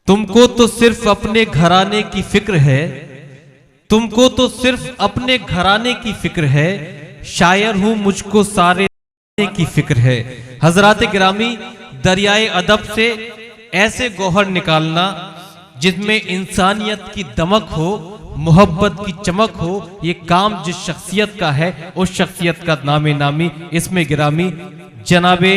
तुमको तो सिर्फ अपने घराने की फिक्र है, तुमको तो सिर्फ अपने घराने की फिक्र है, शायर हूं मुझको सारे की फिक्र है। हजरात गिरामी, दरियाए अदब से ऐसे गौहर निकालना जिसमें इंसानियत की दमक हो, मोहब्बत की चमक हो, ये काम जिस शख्सियत का है उस शख्सियत का नामे नामी इसमें गिरामी जनाबे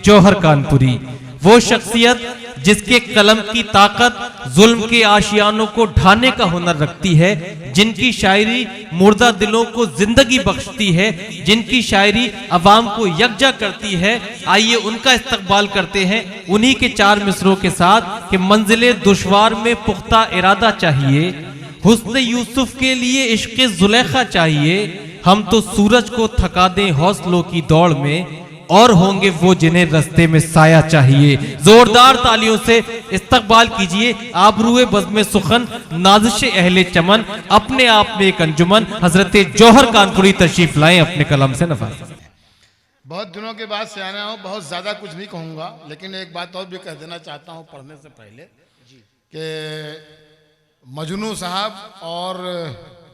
जौहर कानपुरी। वो शख्सियत जिसके कलम की ताकत जुल्म के आशियानों को ढाने का हुनर रखती है, जिनकी शायरी मुर्दा दिलों को जिंदगी बख्शती है, जिनकी शायरी अवाम को यकजा करती है। आइए उनका इस्तकबाल करते हैं उन्हीं के चार मिसरों के साथ कि मंजिले दुश्वार में पुख्ता इरादा चाहिए, हुस्न यूसुफ के लिए इश्क़े जुलेखा चाहिए, हम तो सूरज को थका दें हौसलों की दौड़ में और होंगे वो जिन्हें रास्ते में साया चाहिए। जोरदार तालियों से इस्तकबाल कीजिए आबरूए बज़्म सुखन नाज़िश अहले चमन, अपने आप में एक अंजुमन, हजरत जौहर कानपुरी तशरीफ लाएं अपने कलम से नवाज़ें। बहुत दिनों के बाद से आया हूँ, बहुत ज्यादा कुछ नहीं कहूंगा, लेकिन एक बात और भी कह देना चाहता हूँ पढ़ने से पहले कि मजनू साहब और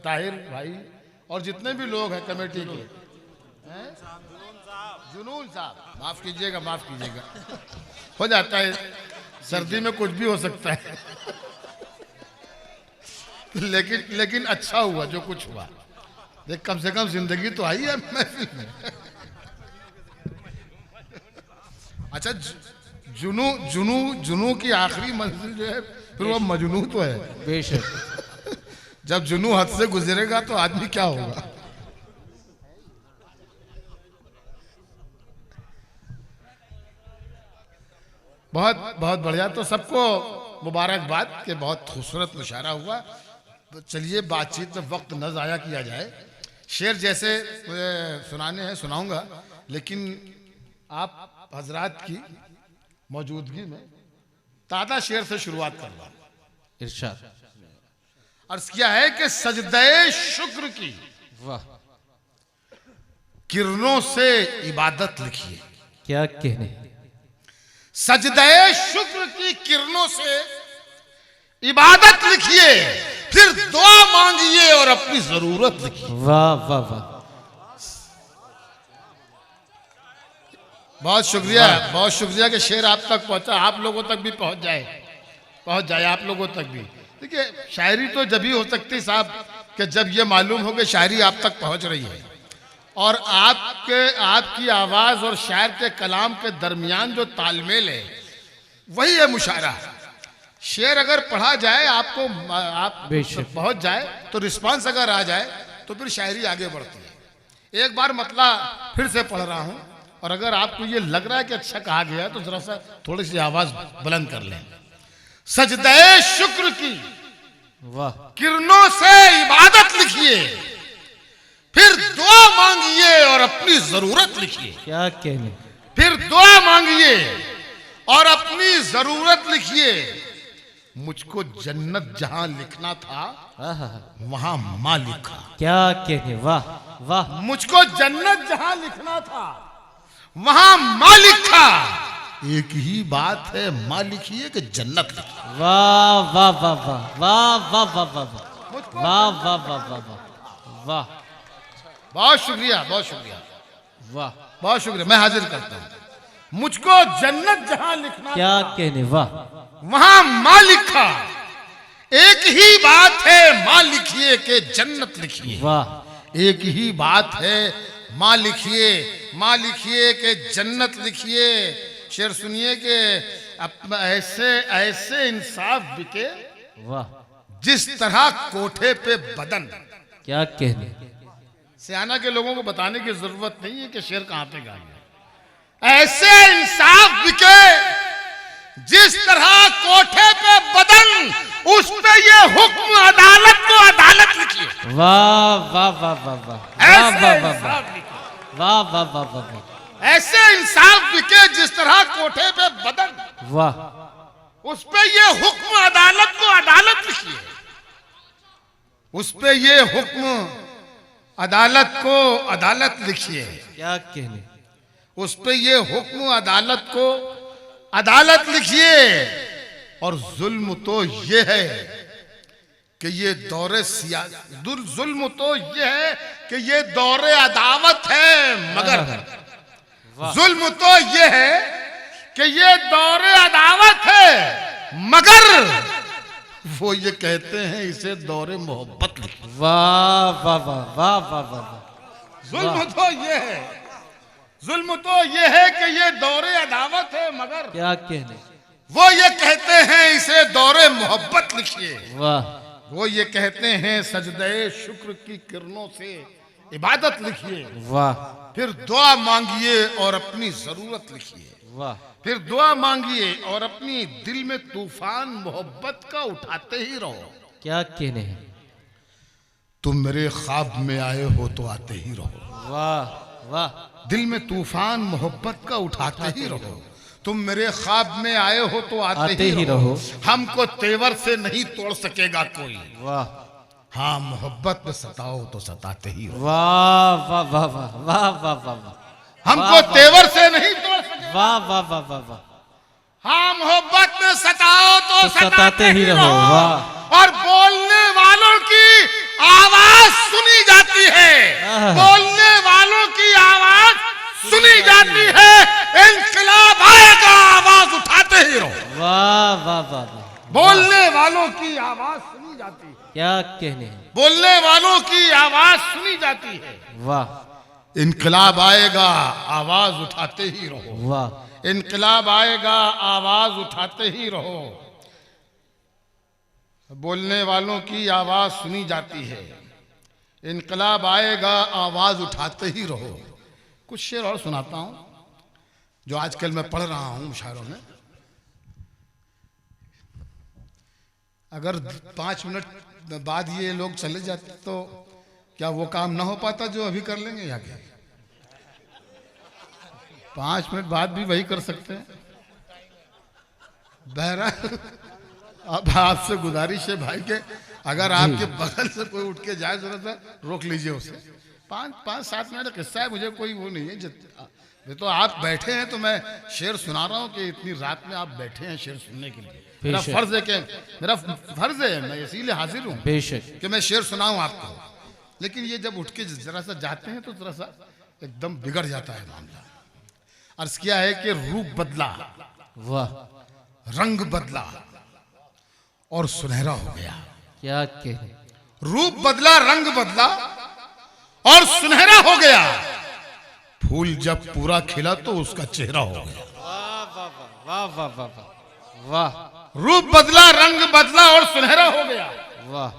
ताहिर भाई और जितने भी लोग हैं कमेटी के, जुनून साहब, माफ कीजिएगा, माफ कीजिएगा, हो जाता है, सर्दी में कुछ भी हो सकता है। लेकिन अच्छा हुआ जो कुछ हुआ, देख कम से कम जिंदगी तो आई है महफिल में। अच्छा, जुनू जुनू जुनू की आखिरी मंजिल जो है फिर वो मजनू तो है बेशक। जब जुनू हद से गुजरेगा तो आदमी क्या होगा। बहुत बहुत बढ़िया, तो सबको मुबारकबाद के बहुत खूबसूरत मुशायरा हुआ। तो चलिए बातचीत में वक्त न ज़ाया किया जाए, शेर जैसे मुझे सुनाने हैं सुनाऊंगा, लेकिन आप हजरात की मौजूदगी में ताज़ा शेर से शुरुआत कर रहा हूं। इरशाद अर्ज किया है कि सजदे शुक्र की वाह किरणों से इबादत लिखिए। क्या कहने, सजदे शुक्र की किरणों से इबादत लिखिए, फिर दुआ मांगिए और अपनी जरूरत लिखिए। वाह वाह वाह, बहुत शुक्रिया, बहुत शुक्रिया कि शेर आप तक पहुंचा, आप लोगों तक भी पहुंच जाए आप लोगों तक भी। देखिए, शायरी तो जब ही हो सकती साहब कि जब ये मालूम हो कि शायरी आप तक पहुंच रही है, और आपकी आवाज और शायर के कलाम के दरमियान जो तालमेल है वही है मुशायरा। शेर अगर पढ़ा जाए आप पहुंच जाए तो रिस्पांस अगर आ जाए तो फिर शायरी आगे बढ़ती है। एक बार मतला फिर से पढ़ रहा हूं, और अगर आपको ये लग रहा है कि अच्छा कहा गया तो जरा सा थोड़ी सी आवाज बुलंद कर लें। सजदे शुक्र की वाह किरणों से इबादत लिखिए, फिर दुआ मांगिए और अपनी जरूरत लिखिए। क्या कहने, फिर दुआ मांगिए और अपनी जरूरत लिखिए। मुझको जन्नत जहां लिखना था वहां मां लिखा। क्या कहने, वाह वाह, मुझको जन्नत जहां लिखना था वहां मां लिखा। एक ही बात है, मां लिखिए कि जन्नत लिखिए। वाह वाह वाह वाह वाह वाह वाह वाह वाह वाह वाह वाह वाह वाह, बहुत शुक्रिया, बहुत शुक्रिया, वाह बहुत शुक्रिया। मैं हाजिर करता हूं। मुझको जन्नत जहां लिखना क्या कहने, वाह वहां मां लिखा। एक ही बात है, मां लिखिए कि जन्नत लिखिए। वाह, एक ही बात है, मां लिखिए, मां लिखिए कि जन्नत लिखिए। शेर सुनिए कि ऐसे ऐसे इंसाफ बिके वाह, जिस तरह कोठे पे बदन। क्या कहने, सियाना के लोगों को बताने की जरूरत नहीं है कि शेर कहां पे गा गया। ऐसे इंसाफ बिके जिस तरह कोठे पे बदन, उस पे ये हुक्म अदालत को अदालत लिखिए। वाह वाह वाह वाह वाह वाह वाह वाह वाह वाह वाह, ऐसे इंसाफ बिके जिस तरह कोठे पे बदन, वाह, उस पे ये हुक्म अदालत को अदालत लिखिए। उस पे ये हुक्म अदालत को अदालत लिखिए। क्या कहने, उस पे ये हुक्म अदालत को अदालत लिखिए। और जुल्म तो ये है कि ये दौरे जुल्म तो ये है कि ये दौरे अदावत है, मगर जुल्म तो ये है कि ये दौरे अदावत है, मगर वो ये कहते हैं इसे दौरे मोहब्बत। वाह वाह वाह वाह वाह वाह। जुल्म तो ये है, जुल्म तो ये है कि ये दौरे अदावत है, मगर क्या कहने, वो ये कहते हैं इसे दौरे मोहब्बत लिखिए। वाह। वो ये कहते हैं सजदे शुक्र की किरणों से इबादत लिखिए। वाह फिर दुआ मांगिए और अपनी जरूरत लिखिए। वाह। फिर दुआ मांगिए और अपनी दिल में तूफान मोहब्बत का उठाते ही रहो। क्या कहने हैं, तुम मेरे ख्वाब में आए हो तो आते ही रहो। वाह वाह। दिल में तूफान मोहब्बत का उठाते ही रहो। तुम मेरे ख्वाब में आए हो तो आते ही रहो। हमको तेवर से नहीं तोड़ सकेगा कोई। वाह। हाँ, मोहब्बत में सताओ तो सताते ही रहो। वाह वाह वाह वाह वाह वाह वाह वाह। हमको तेवर से नहीं तोड़ सकेगा। वाह वाह वाह वाह वाह। हाँ, मोहब्बत में सताओ तो सताते ही रहो। वाह। और बोलने वालों की आवाज सुनी जाती है। बोलने वालों की आवाज सुनी जाती है। इंकलाब आएगा, आवाज उठाते ही रहो। वाह वाह वाह वाह। बोलने वालों की आवाज सुनी जाती है। क्या कहने हैं, बोलने वालों की आवाज सुनी जाती है। वाह। इनकलाब आएगा, आवाज उठाते ही रहो। वाह। इनकलाब आएगा, आवाज उठाते ही रहो। बोलने वालों की आवाज सुनी जाती है। इनकलाब आएगा, आवाज उठाते ही रहो। कुछ शेर और सुनाता हूं जो आजकल मैं पढ़ रहा हूं मुशायरों में। अगर 5 मिनट बाद ये लोग चले जाते तो क्या वो काम ना हो पाता जो अभी कर लेंगे? या क्या 5 मिनट बाद भी वही कर सकते हैं। बहरहाल अब आपसे गुजारिश है भाई के अगर आपके बगल से कोई उठ के जाए जरा सा रोक लीजिए उसे। 5-7 मिनट का किस्सा है, मुझे कोई वो नहीं है। ये तो आप बैठे हैं तो मैं शेर सुना रहा हूँ कि इतनी रात में आप बैठे हैं शेर सुनने के लिए। मेरा फर्ज है कि मैं इसीलिए हाजिर हूँ बेशक कि मैं शेर सुनाऊं आपको। लेकिन ये जब उठ के जरा सा जाते हैं तो जरा सा एकदम बिगड़ जाता है मामला। अर्ज किया है कि रूप बदला, वाह, रंग बदला और सुनहरा हो गया। क्या कहने, रूप बदला, रंग बदला और सुनहरा हो गया। फूल जब पूरा खिला तो उसका चेहरा हो गया। वाह वाह वाह वाह वाह वाह वाह। रूप बदला, रंग बदला और सुनहरा हो गया। वाह।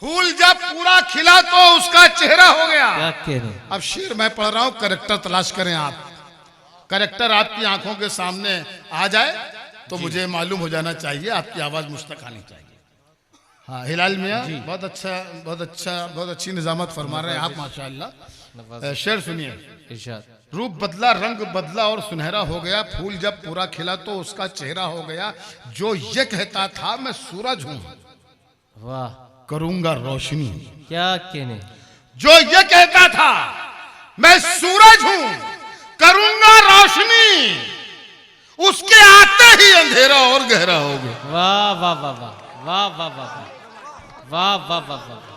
फूल जब पूरा खिला तो उसका चेहरा हो गया। क्या कहने, अब शेर मैं पढ़ रहा हूं, करेक्टर तलाश करें आप। करेक्टर आपकी आंखों के सामने आ जाए तो मुझे मालूम हो जाना चाहिए, आपकी आवाज मुझ तक आनी चाहिए। हाँ, हिलाल मियाँ बहुत अच्छी निजामत फरमा रहे हैं आप, माशाअल्लाह। शेर सुनिए। इरशाद। रूप बदला, रंग बदला और सुनहरा हो गया। फूल जब पूरा खिला तो उसका चेहरा हो गया। जो ये कहता था मैं सूरज हूं, वाह, करूंगा रोशनी। क्या कहने, जो ये कहता था मैं सूरज हूं, करूंगा रोशनी, उसके आते ही अंधेरा और गहरा हो गया। वाह वाह वाह वाह वाह वाह वाह वाह वाह वाह वाह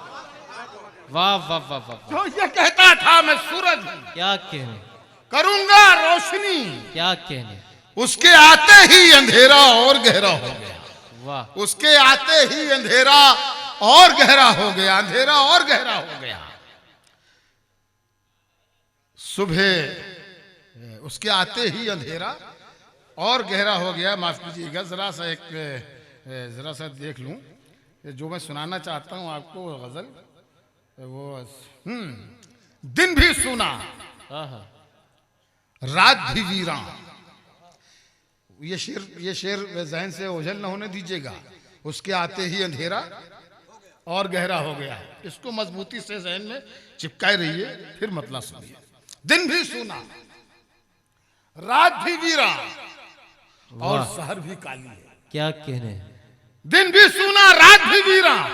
वाह वाह वाह वाह। जो ये कहता था मैं सूरज हूं, क्या कहने, करूंगा रोशनी, क्या कहने, उसके आते ही अंधेरा और गहरा हो गया। वाह। उसके आते ही अंधेरा और गहरा हो गया। अंधेरा और गहरा हो गया। सुबह उसके आते ही अंधेरा और गहरा हो गया। माफ कीजिएगा, जरा सा देख लूं जो मैं सुनाना चाहता हूं आपको गजल। वो दिन भी सूना, रात भी वीरान। ये शेर जहन से ओझल न होने दीजिएगा। उसके आते ही अंधेरा और गहरा हो गया। इसको मजबूती से जहन में चिपकाए रहिए, फिर मतलब सुनिए। दिन भी सूना, रात भी वीरान और शहर भी काली है। क्या कहने, दिन भी सूना, रात भी वीरान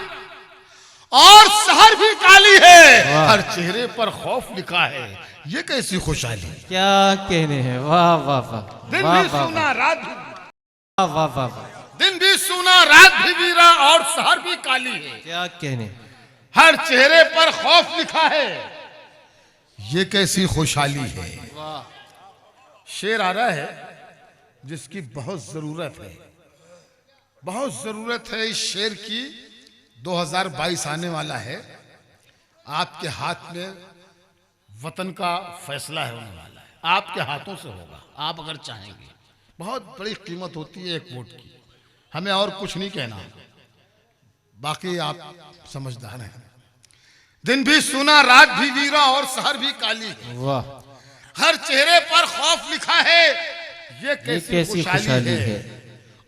और शहर भी काली है। हर चेहरे पर खौफ लिखा है, ये कैसी खुशहाली। क्या कहने हैं, वाह वाह वाह। दिन भी सूना, रात भी, वाह वाह वाह। दिन सूना रात भी वीरा और शहर भी काली है। क्या कहने, हर चेहरे पर खौफ लिखा है, ये कैसी खुशहाली है। शेर आ रहा है जिसकी बहुत जरूरत है, बहुत जरूरत है इस शेर की। 2022 आने वाला है, आपके हाथ में वतन का फैसला है होने वाला है, आपके हाथों से होगा। आप अगर चाहेंगे, बहुत बड़ी कीमत होती है एक वोट की। हमें और कुछ नहीं कहना, बाकी आप समझदार हैं। दिन भी सुना रात भी वीरा और शहर भी काली है। वाह। हर चेहरे पर खौफ लिखा है, ये कैसी खुशहाली है।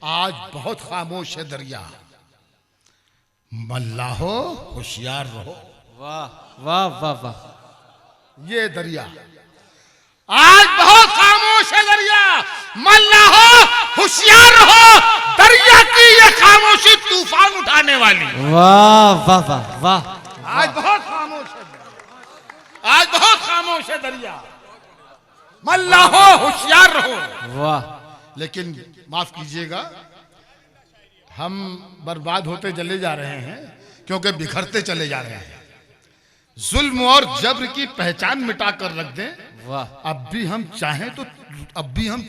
आज बहुत खामोश है दरिया, मल्लाहो होशियार रहो। वाह वाह वाह वाह। ये दरिया आज बहुत खामोश है दरिया, मल्लाहो होशियार रहो। दरिया की ये खामोशी तूफान उठाने वाली। वाह वाह वाह वाह। आज बहुत खामोश है दरिया, आज बहुत खामोश है दरिया, मल्लाहो होशियार रहो। वाह। लेकिन माफ कीजिएगा, हम बर्बाद होते चले जा रहे हैं क्योंकि बिखरते चले जा रहे हैं। जुल्म और जब्र की पहचान मिटा कर रख दें। वाह। अब भी हम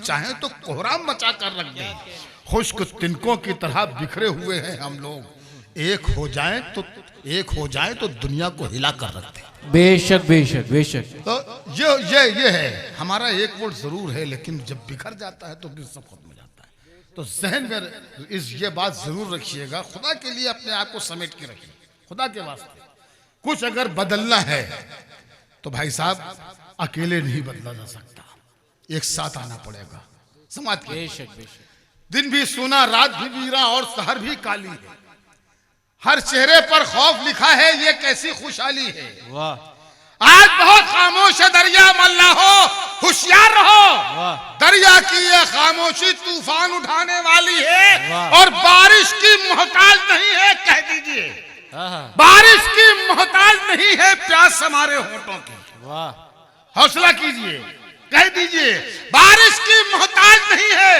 चाहें तो कोहराम मचा कर रख दें। खुश्क तिनकों की तरह बिखरे हुए हैं हम लोग। एक हो जाएं तो दुनिया को हिला कर रख दें। बेशक बेशक बेशक। तो ये है हमारा एक वोट जरूर है, लेकिन जब बिखर जाता है तो फिर सब खत्म हो जाता है। तो जहन में ये बात जरूर रखिएगा। खुदा के लिए अपने आप को समेट के रखिए, खुदा के वास्ते। कुछ अगर बदलना है तो भाई साहब अकेले नहीं बदला जा सकता, एक साथ आना पड़ेगा समाज के। बेशक बेशक। दिन भी सुना रात भी वीरा और शहर भी काली है। हर चेहरे पर खौफ लिखा है, ये कैसी खुशहाली है। वाह। आज बहुत खामोश है दरिया, मल्लाहो होशियार रहो। वाह। दरिया की ये खामोशी तूफान उठाने वाली है। वाह। और बारिश की मोहताज नहीं है, कह दीजिए। हाँ। बारिश की मोहताज नहीं है प्यास हमारे होठों की। वाह। हौसला कीजिए, कह दीजिए, बारिश की मोहताज नहीं है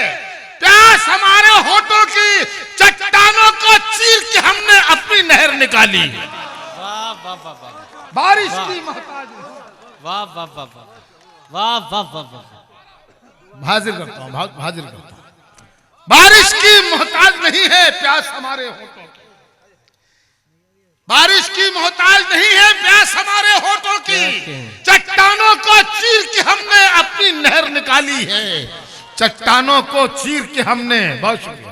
प्यास हमारे होठों की। चट्टानों को चीर के हमने अपनी नहर निकाली। वाह वाह वाह वाह। बारिश की मोहताज नहीं। वाह वाह वाह वाह वाह वाह वाह वाह। हाजिर करता हूं। बारिश की मोहताज नहीं है प्यास हमारे होठों की। बारिश की मोहताज नहीं है प्यास हमारे होठों की। चट्टानों को चीर के हमने अपनी नहर निकाली है। चट्टानों को चीर के हमने, बहुत शुक्रिया,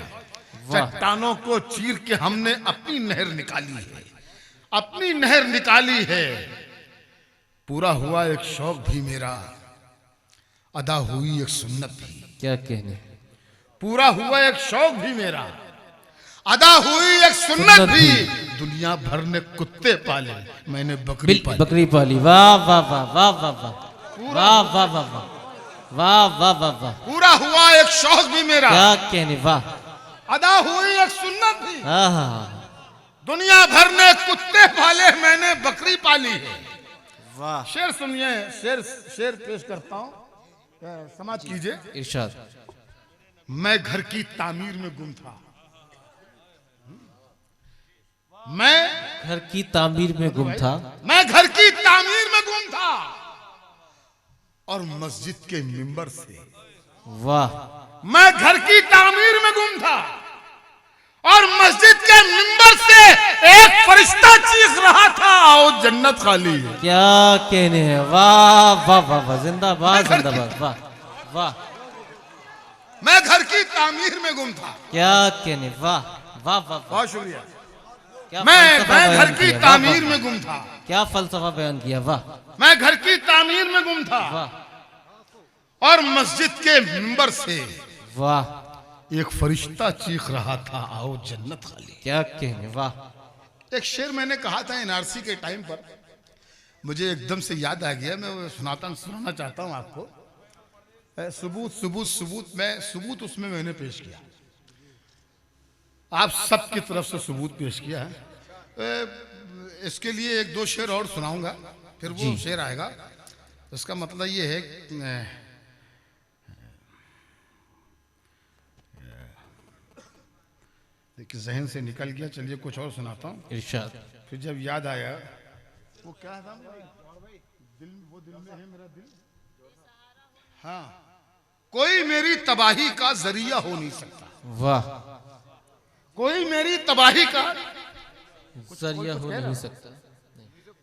चट्टानों को चीर के हमने अपनी नहर निकाली है, अपनी नहर निकाली है। पूरा हुआ एक शौक भी मेरा, अदा हुई एक सुन्नत भी। क्या कहने। पूरा हुआ एक शौक भी मेरा, अदा हुई एक सुन्नत भी। दुनिया भर ने कुत्ते पाले, मैंने बकरी पाली। बकरी पाली। वाह वाह वाह वाह वाह वाह वाह वाह वाह वाह वाह वाह वाह वाह। पूरा हुआ एक शौक भी मेरा, क्या कहने। वाह। अदा हुई एक सुन्नत भी। हाँ। दुनिया भर ने कुत्ते पाले, मैंने बकरी पाली है। वाह। शेर सुनिए, शेर पेश करता हूँ, समाज कीजिए। इरशाद। मैं घर की तामीर में गुम था, मैं घर की तामीर में गुम था। मैं घर की तामीर में गुम था और मस्जिद के मिंबर से। वाह। मैं घर की तामीर में गुम था और मस्जिद के मिंबर से एक फरिश्ता चीख रहा था, आओ जन्नत खाली है। क्या कहने हैं। वाह वाह वाह वाह। जिंदाबाद जिंदाबाद। वाह वाह। मैं घर की तामीर में गुम था। क्या कहने। वाह वाह वाह। बहुत शुक्रिया। क्या मैं फलसफा घर बयान की किया। तामीर वाह, में गुम था। क्या फलसफा बयान किया। वाह। मैं घर की तामीर में गुम था वाह और मस्जिद के मिंबर से वाह। एक फरिश्ता चीख रहा था, आओ जन्नत खाली। क्या कहने। वाह। एक शेर मैंने कहा था एनआरसी के टाइम पर, मुझे एकदम से याद आ गया, मैं वो सुनाना चाहता हूं आपको। सबूत उसमें मैंने पेश किया, आप सबकी तरफ से सबूत पेश किया है। इसके लिए एक दो शेर और सुनाऊंगा, फिर वो शेर आएगा। इसका मतलब ये है, कि जहन से निकल गया। चलिए कुछ और सुनाता हूँ। इरशाद। फिर जब याद आया, वो क्या था, दिल, वो दिल में है मेरा दिल, हाँ, कोई मेरी तबाही का जरिया हो नहीं सकता। वाह। कोई मेरी तबाही का जरिया हो नहीं सकता।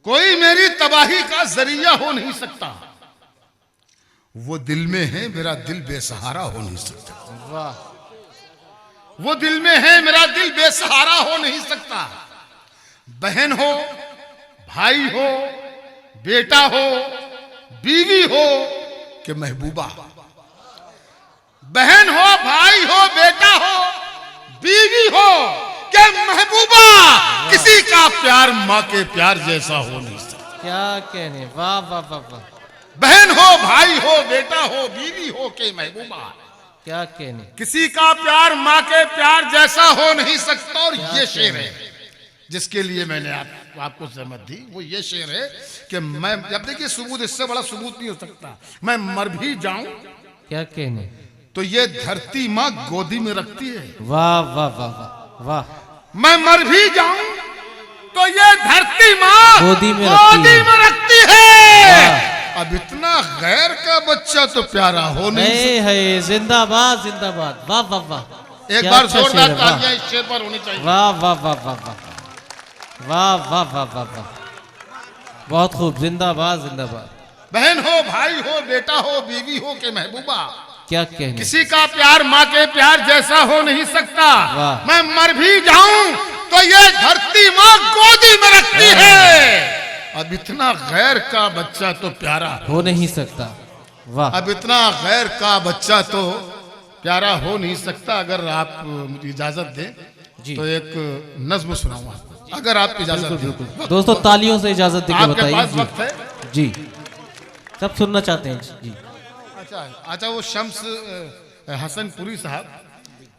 कोई मेरी तबाही का जरिया हो नहीं सकता। वो दिल में है मेरा दिल बेसहारा हो नहीं सकता। वाह। वो दिल में है मेरा दिल बेसहारा हो नहीं सकता। बहन हो, भाई हो, बेटा हो, बीवी हो कि महबूबा। बहन हो, भाई हो, बेटा हो, बीवी हो कि महबूबा। किसी का प्यार माँ के प्यार जैसा हो नहीं सकता। क्या कहने, वाह वाह वाह वाह। बहन हो, भाई हो, बेटा हो, बीवी हो के महबूबा। क्या कहने, किसी का प्यार माँ के प्यार जैसा हो नहीं सकता। और ये शेर है जिसके लिए मैंने आपको सहमत दी। वो ये शेर है कि मैं, अब देखिए सबूत, इससे बड़ा सबूत नहीं हो सकता। मैं मर भी जाऊं क्या कहने, तो ये धरती माँ गोदी में रखती है। वाह वाह वाह वाह वाह। मैं मर भी जाऊं तो ये धरती माँ गोदी में रखती है। अब इतना गैर का बच्चा तो प्यारा हो नहीं है। जिंदाबाद जिंदाबाद, वाह वाह वाह। एक बार जोरदार तालियां इस शेर पर होनी चाहिए। वाह वाह वाह वाह वाह वाह वाह वाह वाह वाह। बहुत खूब, जिंदाबाद जिंदाबाद। बहन हो, भाई हो, बेटा हो, बीवी हो के महबूबा। क्या कहने, किसी का प्यार माँ के प्यार जैसा हो नहीं सकता। वाह। मैं मर भी जाऊं तो ये धरती माँ गोदी में रखती है। अब इतना गैर का बच्चा तो प्यारा हो नहीं सकता। वाह। अब इतना गैर का बच्चा तो प्यारा हो नहीं सकता। अगर आप मुझे इजाजत दें जी तो एक नज्म सुनाऊंगा, अगर आप इजाजत दें। दोस्तों तालियों से इजाजत देके आपके बताइए। पास वक्त है जी, सब सुनना चाहते हैं जी। अच्छा, वो शम्स हसनपुरी साहब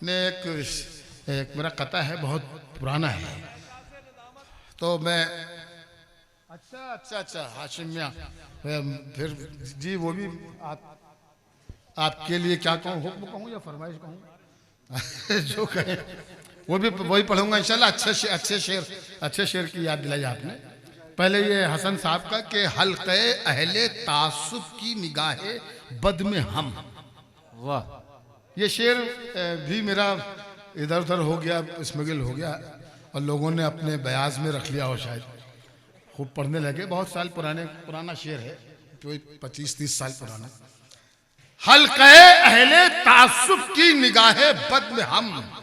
ने एक मेरा कथा है, बहुत पुराना है। तो मैं अच्छा हाशिम मियां, फिर जी वो भी आपके लिए क्या कहूँ, हुक्म कहूँ या फरमाइश कहूँ जो कहे वो भी वही पढ़ूंगा इंशाल्लाह। अच्छे शेर की याद दिलाई आपने। पहले ये हसन साहब का कि हल्क़े अहले तासुब की निगाहे बद में हम। वाह। ये शेर भी मेरा इधर उधर हो गया, स्मगल हो गया और लोगों ने अपने बयाज में रख लिया हो, शायद खूब पढ़ने लगे। बहुत साल पुराना शेर है, कोई 25-30 साल पुराना। हल्क़े अहले तासुब की निगाहे बद में हम,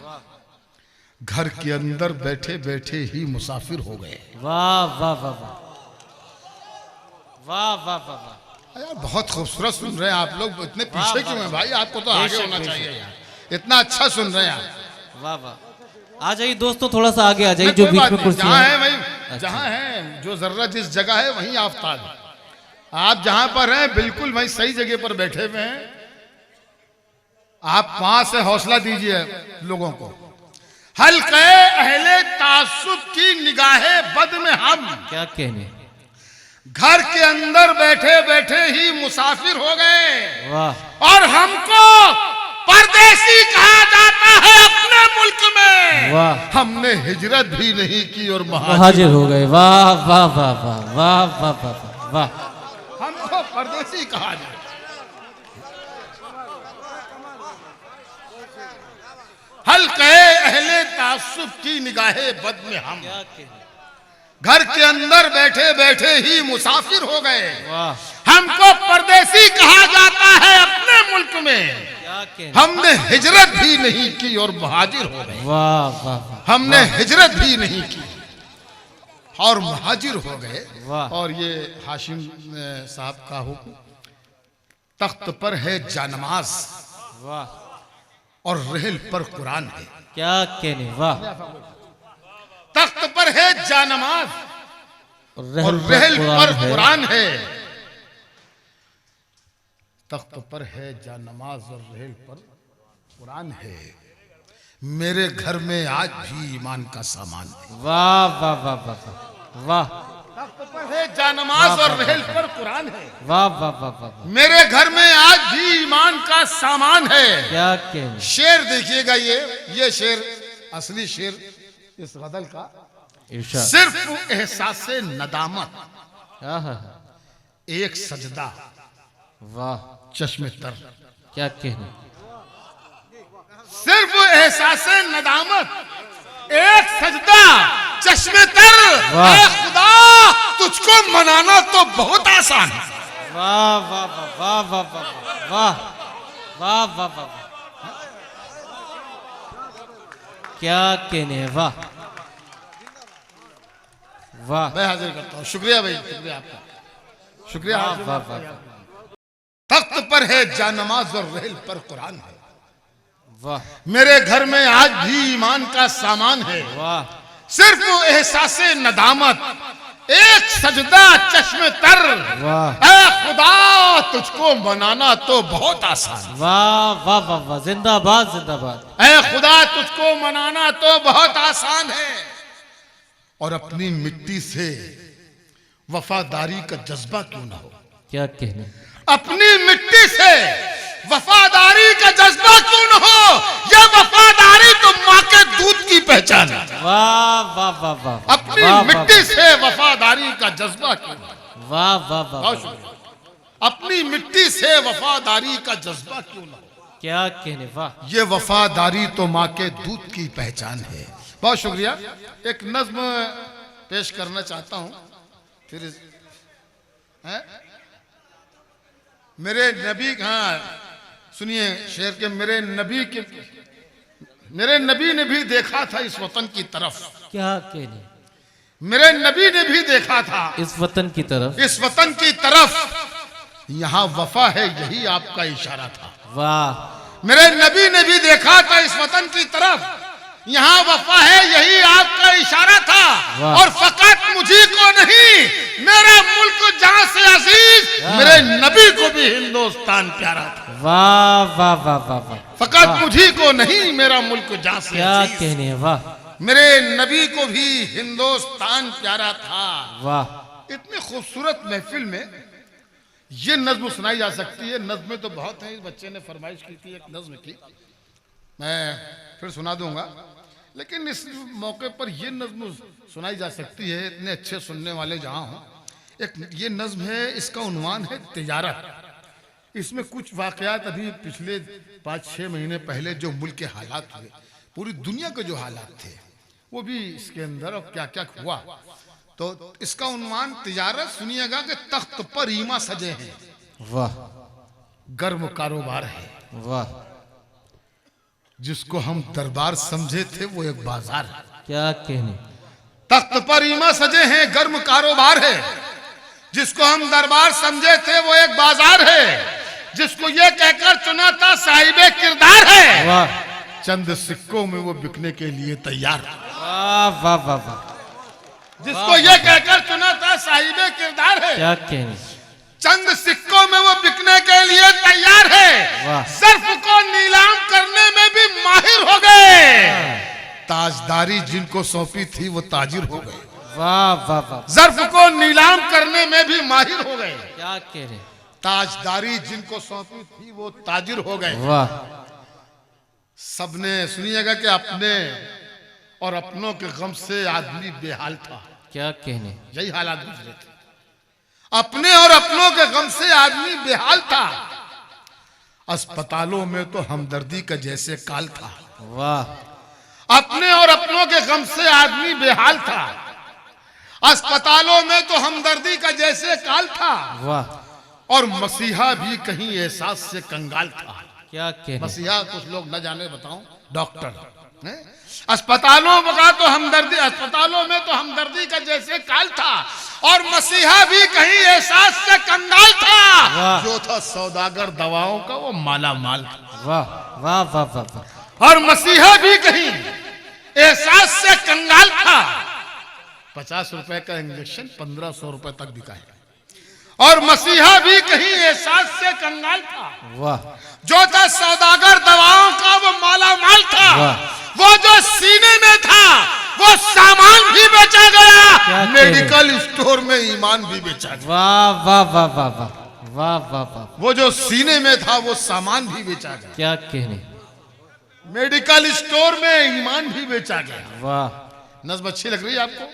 घर के अंदर बैठे बैठे ही मुसाफिर हो गए। वाह वाह वाह वाह वाह वाह वाह वाह। यार बहुत खूबसूरत सुन रहे हैं आप लोग, इतने पीछे क्यों हैं भाई? आपको तो आगे होना चाहिए यार, इतना अच्छा सुन रहे हैं आप। वाह वाह। आ जाइए दोस्तों, थोड़ा सा आगे आ जाइए, जो बीच में कुर्सी जहाँ है है वही, जहाँ है जो जर्रा जिस जगह है वहीं आफ्ताब है। आप जहाँ पर हैं बिल्कुल वहीं सही जगह पर बैठे हुए हैं। आप वहां से हौसला दीजिए लोगों को। हल्क़े अहले तासुब की निगाहे बद में हम, क्या कहने, घर के अंदर बैठे बैठे ही मुसाफिर हो गए। वाह। और हमको परदेसी कहा जाता है अपने मुल्क में। वाह। हमने हिजरत भी नहीं की और महाजिर हो गए। वाह वाह वाह वाह वाह वाह वाह वाह। हमको परदेसी कहा जाता है। हल्क़े अहले तासुब की निगाहे बद में हम, घर के अंदर बैठे बैठे ही मुसाफिर हो गए। वाह। हमको परदेसी कहा जाता है अपने मुल्क में। हमने हिजरत भी नहीं की और मुहाजिर हो गए। वाह वाह। हमने हिजरत भी नहीं की और मुहाजिर हो गए। और ये हाशिम साहब का हुक्म, तख्त पर है जानमाज, वाह, और रहल पर कुरान है। क्या कहने, वाह। तख्त पर है जानमाज और रहल पर कुरान है। तख्त पर है जानमाज और रहल पर कुरान है। मेरे घर में आज भी ईमान का सामान है। वाह वाह वाह वाह वाह। तख्त पर है जानमाज और रहल पर कुरान है। वाह वाह वाह वाह। मेरे घर में आज भी ईमान का सामान है। क्या कहने। शेर देखिएगा, ये शेर असली शेर इस गजल का, इरशाद। सिर्फ एहसास नदामत आहा, एक सजदा वाह चश्मे तर। क्या कहने, सिर्फ एहसास नदामत एक सजदा चश्मे तर। वाह। ऐ खुदा तुझको मनाना तो बहुत आसान है। वाह वाह वाह वाह वाह वाह वाह वाह वाह वाह, क्या कहने, वाह वाह मैं हाजिर करता हूँ। शुक्रिया भाई, शुक्रिया आपका, शुक्रिया। वाह हाजिर वाह करता हूँ। वाह तख्त पर है जानमाज और रेल पर कुरान है। वाह मेरे घर में आज भी ईमान का सामान है। वाह सिर्फ एहसास नदामत एक सजदा चश्मे तर। वाह ऐ खुदा तुझको मनाना तो बहुत आसान। वाह वाह वाह वाह, जिंदाबाद जिंदाबाद। ऐ खुदा तुझको मनाना तो बहुत आसान है। और अपनी मिट्टी से वफादारी का जज्बा क्यों ना हो। क्या कहने, अपनी मिट्टी से वफादारी का जज्बा क्यों न हो। यह वफादारी तो माँ के दूध की पहचान है। वाह वाह वाह वाह, अपनी वाह, मिट्टी वाह, से वफादारी का जज्बा क्यों न हो। वाह वाह वाह बहुत वाह, शुक्रिया। अपनी मिट्टी से वफादारी का जज्बा क्यों न हो। क्या कहने, वाह ये वफादारी तो माँ के दूध की पहचान है। बहुत शुक्रिया। एक नज्म पेश करना चाहता हूँ। फिर है? मेरे नबी, हाँ सुनिए शेर के, मेरे नबी ने भी देखा था इस वतन की तरफ। क्या कहने, मेरे नबी ने भी देखा था इस वतन की तरफ। इस वतन की तरफ। यहाँ वफा है यही आपका इशारा था। वाह मेरे नबी ने भी देखा था इस वतन की तरफ। यहाँ वफा है यही आपका इशारा था। वाह। और फकत मुझी को नहीं मेरा मुल्क जहां से अजीज, मेरे नबी को भी हिंदुस्तान प्यारा था। वाह वाह वाह वाह वाह, फकत मुझी को नहीं मेरा मुल्क जहां से क्या अजीज, कहने, वाह मेरे नबी को भी हिंदुस्तान प्यारा था। वाह। इतनी खूबसूरत महफिल में ये नज्म सुनाई जा सकती है। नज्में तो बहुत हैं। इस बच्चे ने फरमाइश की थी एक नज्म की, मैं फिर सुना दूंगा, लेकिन इस मौके पर ये नज्म सुनाई जा सकती है। इतने अच्छे सुनने वाले जहाँ हों। एक ये नज्म है, इसका उन्वान है तिजारत। इसमें कुछ वाकयात अभी पिछले 5-6 महीने पहले जो मुल्क के हालात हुए, पूरी दुनिया के जो हालात थे, वो भी इसके अंदर और क्या क्या हुआ। तो इसका उन्वान तिजारत। सुनिएगा कि तख्त पर ईमा सजे हैं, वाह गर्म कारोबार है। वाह, जिसको हम दरबार समझे थे वो एक बाजार है। क्या कहने, तख्त पर ईमा सजे हैं, गर्म कारोबार है। जिसको हम दरबार समझे थे वो एक बाजार है। जिसको ये कहकर चुना था साहिबे किरदार है। वाह चंद सिक्कों में वो बिकने के लिए तैयार। वाह वाह वाह वाह, जिसको ये कहकर चुना था साहिबे किरदार है। क्या कहने, चंद सिक्कों में वो बिकने के लिए तैयार है। वाह। सर्फ को नीलाम करने में भी माहिर हो गए। ताजदारी जिनको सौंपी थी वो ताजिर हो गए। वाह वाह वाह, जर्फ को नीलाम करने में भी माहिर हो गए। क्या कहने, ताजदारी जिनको सौंपी थी वो ताजिर हो गए। वाह सबने सुनिएगा कि अपने और अपनों के गम से आदमी बेहाल था। क्या कहने, यही हालात गुजरे थे। अपने और अपनों के गम से आदमी बेहाल था। अस्पतालों में तो हमदर्दी का जैसे काल था। वाह अपने और अपनों के गम से आदमी बेहाल था। अस्पतालों में तो हमदर्दी का जैसे काल था। वाह, और मसीहा भी कहीं एहसास से कंगाल था। क्या कहने, मसीहा कुछ लोग न जाने बताऊं, डॉक्टर हैं? अस्पतालों का तो हमदर्दी, अस्पतालों में तो हमदर्दी का जैसे काल था। और मसीहा भी कहीं एहसास से कंगाल था। जो था सौदागर दवाओं का वो माला माल था। वाह वाह वाह वाह वाह, और मसीहा भी कहीं एहसास से कंगाल था। 50 रुपए का इंजेक्शन 1500 रुपए तक बिका है। और मसीहा भी कहीं एहसास से कंगाल था। वाह, जो था सौदागर दवाओं का वो माला माल था। वो जो सीने में था वो सामान भी बेचा गया। मेडिकल स्टोर में ईमान भी बेचा गया। वाह वाह वाह वाह वाह वाह वाह वाह, वो जो सीने में था वो सामान भी बेचा गया। क्या कहने, मेडिकल स्टोर में ईमान भी बेचा गया। वाह, नज़्म अच्छी लग रही है आपको?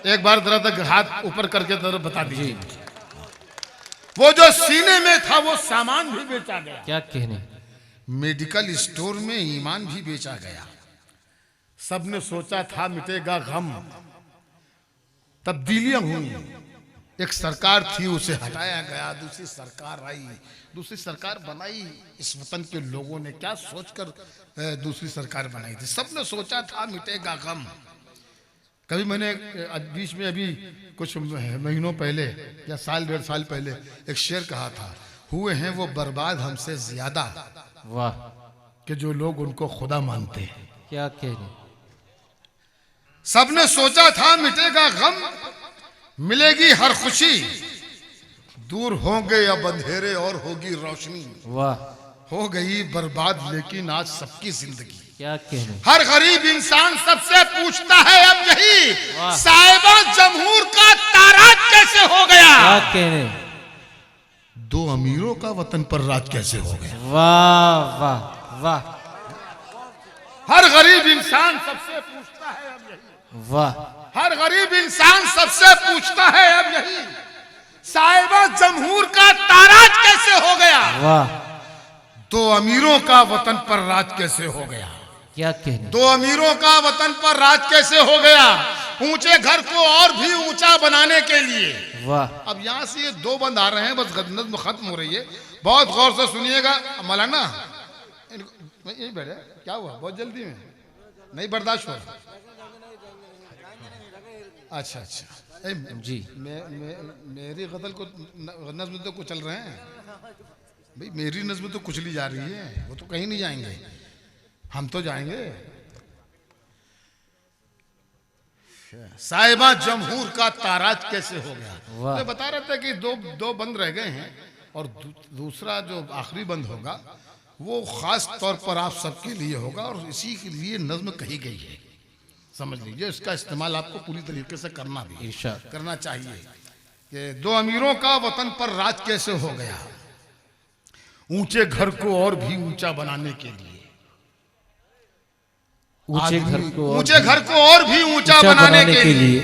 एक बार जरा तक हाथ ऊपर करके जरा बता दीजिए। वो जो सीने में था वो सामान भी बेचा गया। क्या कहने। मेडिकल स्टोर में ईमान भी बेचा गया। सबने सोचा था मिटेगा गम, तब्दीलियां हुई। एक सरकार थी उसे हटाया गया, दूसरी सरकार आई, दूसरी सरकार बनाई। इस वतन के लोगों ने क्या सोचकर दूसरी सरकार बनाई थी? सबने सोचा था मिटेगा गम। कभी मैंने बीच में अभी कुछ महीनों पहले या साल डेढ़ साल पहले एक शेर कहा था, हुए हैं वो बर्बाद हमसे ज्यादा, वाह, कि जो लोग उनको खुदा मानते हैं। क्या कहने। सबने सोचा था मिटेगा गम, मिलेगी हर खुशी, दूर होंगे अब अंधेरे और होगी रोशनी। वाह, हो गई बर्बाद लेकिन आज सबकी जिंदगी। क्या कहने। हर गरीब इंसान सबसे पूछता है अब यही, साहिबा जमहूर का ताराज कैसे हो गया? क्या कहने। दो अमीरों का वतन पर राज कैसे हो गया? वाह वाह वाह, हर गरीब इंसान सबसे पूछता है अब यही। वाह, हर गरीब इंसान सबसे पूछता है अब यही, साहिबा जमहूर का ताराज कैसे हो गया? वाह, दो अमीरों का वतन पर राज कैसे हो गया? क्या कहने। दो अमीरों का वतन पर राज कैसे हो गया? ऊंचे घर को और भी ऊंचा बनाने के लिए। वाह। अब यहाँ से ये दो बंद आ रहे हैं, बस नज़्म खत्म हो रही है, बहुत गौर से सुनिएगा। मौलाना यही बैठे, क्या हुआ? बहुत जल्दी में नहीं बर्दाश्त हो रहा। अच्छा अच्छा जी, मेरी गजल को नज़्म तो कुचल रहे हैं भाई, मेरी नज़्म तो कुचली जा रही है, वो तो कहीं नहीं जाएंगे, हम तो जाएंगे। साहिबा जमहूर का ताराज कैसे हो गया? मैं बता रहे थे कि दो बंद रह गए हैं और दूसरा जो आखिरी बंद होगा वो खास तौर पर आप सबके लिए होगा और इसी के लिए नज़्म कही गई है। समझ लीजिए, इसका इस्तेमाल आपको पूरी तरीके से करना भी करना चाहिए कि दो अमीरों का वतन पर राज कैसे हो गया, ऊंचे घर को और भी ऊंचा बनाने के लिए, ऊंचे घर को और भी ऊंचा बनाने के लिए,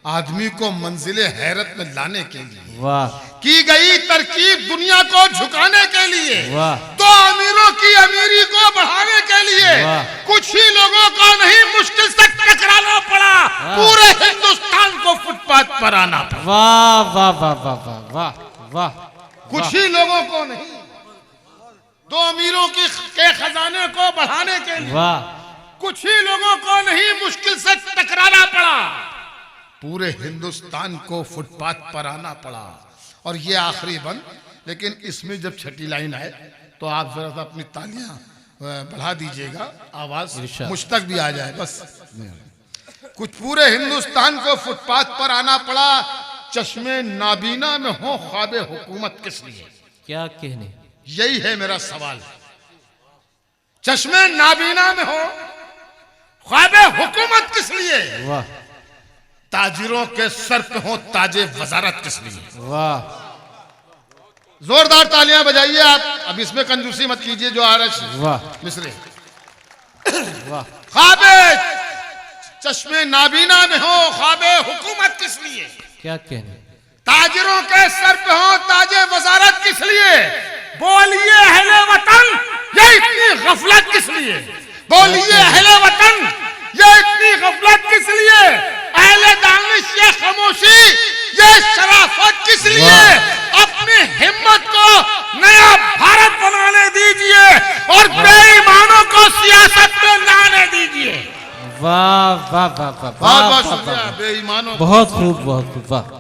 आदमी को मंजिले हैरत में लाने के लिए, वाह, की गई तरकीब दुनिया को झुकाने के लिए, वाह, दो अमीरों की अमीरी को बढ़ाने के लिए, कुछ ही लोगों को नहीं मुश्किल से टकराना पड़ा, पूरे हिंदुस्तान को फुटपाथ पर आना पड़ा। वाह वाह वाह वाह वाह वाह वाह, कुछ ही लोगों को नहीं, दो अमीरों के खजाने को बढ़ाने के लिए, वाह, कुछ ही लोगों को नहीं मुश्किल से टकराना पड़ा, पूरे हिंदुस्तान को फुटपाथ पर आना पड़ा। और ये आखिरी बंद, लेकिन इसमें जब छठी लाइन आए तो आप जरा सा अपनी तालियां बढ़ा दीजिएगा, आवाज मुझ तक भी आ जाए बस। कुछ पूरे हिंदुस्तान को फुटपाथ पर आना पड़ा, चश्मे नाबीना में हो ख्वाबे हुकूमत किस लिए? क्या कहने। यही है मेरा सवाल। चश्मे नाबीना में हो ख्वाबे हुकूमत किस लिए? वाह, ताजिरों के सर पे हो ताजे वजारत किस लिए? वाह, जोरदार तालियां बजाइए आप। अब इसमें कंजूसी मत कीजिए जो आ रहा है। वाह मिस्री, वाह, ख्वाबे चश्मे नाबीना में हो ख्वाबे हुकूमत किस लिए? क्या कहने। ताजिरों के सर पे हो ताजे वजारत किस लिए? बोलिए अहले वतन, ये इतनी गफलत किस लिए? बोलिए अहले वतन, ये इतनी गफलत किस लिए? अहले दानिश ये खामोशी, ये शराफत किस लिए? अपनी हिम्मत को नया भारत बनाने दीजिए और बेईमानों को सियासत में लाने दीजिए। वाह वाह वाह वाह, बहुत बहुत शुक्रिया बेईमानों। बहुत खूब, बहुत खूब, वाह।